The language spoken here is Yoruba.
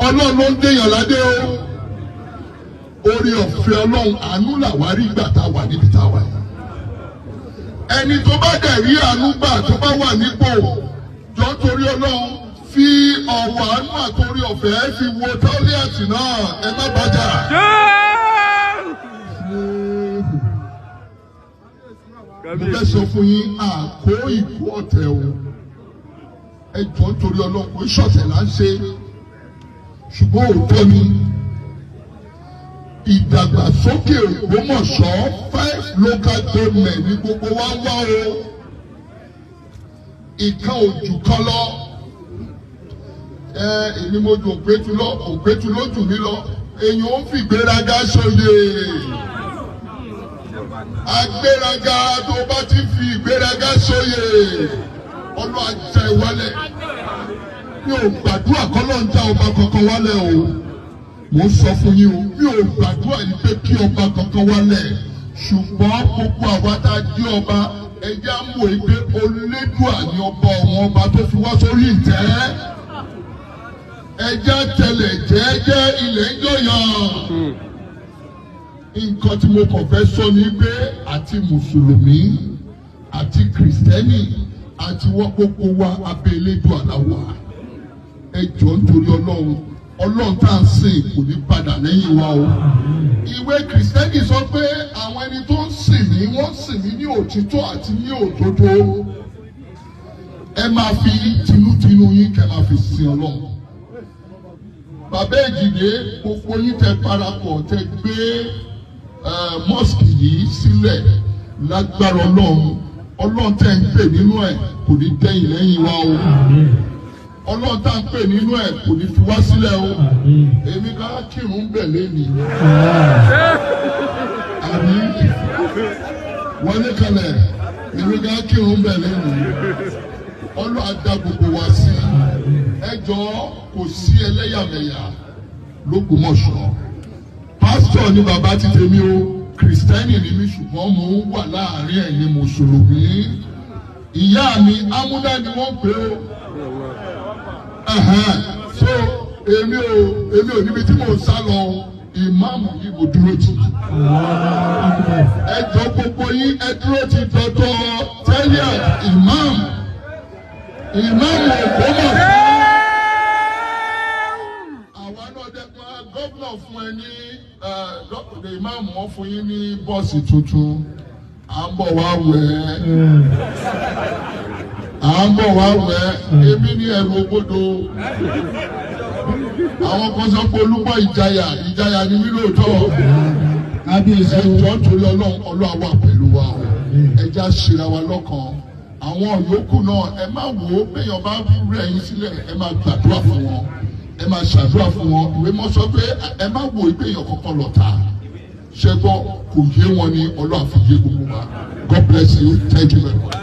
Ọlọ́run ló ń déyàn ládé o. Orí ọ̀fẹ́ Ọlọ́run àánú làwárí gbà tá a wà níbi tá a wà yìí. Ẹni tó bá dẹ̀ rí àánú gbà tó bá wà nípò jọ torí Ọlọ́run fi ọ̀wọ̀ àánú àtòrí ọ̀fẹ́ fi wo tọ́lẹ́ẹ̀tì náà ẹ má bàjá. Mo fẹ́ sọ fún yín àkó ìkú ọ̀tẹ̀ o. Ẹ jọ nítorí Ọlọ́run kò ṣọ̀tẹ̀ là ń ṣe. Ṣùgbọ́n òótọ́ ni ìdàgbàsókè Ògbómọ̀ṣọ́ 5 local government ní gbogbo wa ń wá o. Ìkan òjù kan lọ. Èmi mo dùn ògbétu lójú mi lọ. Èyàn ó fi ìgbéraga ṣòye. Agbéraga tó bá ti fi ìgbéraga ṣòye. Ọlọ́ ajá ìwálẹ̀. Mi ò gbàdúrà kọ́lọ́ ń já ọba kankan wálẹ̀ o. Mo sọ fún yín o, mi ò gbàdúrà yìí pé kí ọba kankan wálẹ̀. Ṣùgbọ́n gbogbo àwa tá a di ọba ẹja mọ̀ ẹ́ pé Olódùà ni ọba ọ̀wọ́n ọba tó fi wá sórí ìtẹ́. Ẹja tẹlẹ̀ jẹ́jẹ́ ilẹ̀ ń yọ̀yàn. Nǹkan tí mo kàn fẹ́ sọ ni pé àti Mùsùlùmí àti Kìrìsìtẹ́nì àti wọ́n gbogbo wa abẹ́ Elédùà la wà. Ẹ jọ̀ọ́ nítorí Ọlọ́run tá à ń sìn kò ní padà lẹ́yìn wa o. Ìwé Kìrìsìtẹ́nì sọ pé àwọn ẹni tó ń sìn mí wọ́n sìn mí ní òtítọ́ àti ní òdodo. Ẹ máa fi tinútinú yín kẹ́ máa fi sìn Ọlọ́run. Bàbá Èjìdé gbogbo yín tẹ parapọ̀ tẹ gbé mọ́sìkì yìí sílẹ̀ lágbára Ọlọ́run tẹ̀ ń pè nínú ẹ̀ kò ní dẹ́yìn lẹ́yìn wa o. Ọlọ́run tá ń pè nínú ẹ̀ kò ní fi wá sílẹ̀ o. Èmi ká kírun bẹ̀ lẹ́nu. Àbí wọlé kalẹ̀ èmi ká kírun bẹ̀ lẹ́nu. Ọlọ́run á dá gbogbo wa sí. Ẹ jọ̀ọ́ kò sí ẹlẹ́yàmẹ̀yà l'Ógbómọ̀ṣọ́. Pásítọ̀ ni bàbá ti tèmi o. Kìrìsìtẹ́nì ni mí ṣùgbọ́n mo ń wà láàárín ẹ̀yin Mùsùlùmí. Ìyá mi Amúdá ni wọ́n pè ó. So èmi ò níbi tí mò ń sá lọ ìmáàmù yìí kò dúró tì. Ẹ jọ gbogbo yín ẹ dúró ti dọ́dọ̀ tẹ́lẹ̀ ìmáàmù Ògbómọ̀ṣọ́. Àwa náà dẹ́kun gómìnà fún ẹ ní dọ́kítà ìmáàmù wọn fún yín ní bọ́ọ̀sì tuntun. À ń bọ̀ wá wẹ̀ ẹ́. Èmi ní ẹrù ògbódò. Àwọn kan sọ pé Olúbọ̀ ìjayà ni mí lóòótọ́. Ẹjọ́ torí Ọlọ́run wà pẹ̀lú wa o. Ẹja ṣera wa lọ́kàn. Àwọn yòókù náà ẹ má wò ó péyàn bá rẹ̀ yín sílẹ̀ ẹ máa gbàdúrà fún wọn. Ẹ máa ṣàdúrà fún wọn. Ìwé mọ́ sọ pé ẹ má wò ó péyàn kankan lọ́ta. Ṣẹ́gbọ́n kò yé wọn ní Ọlọ́run àfi yé gbogbo wa. God bless you. Thank you very much.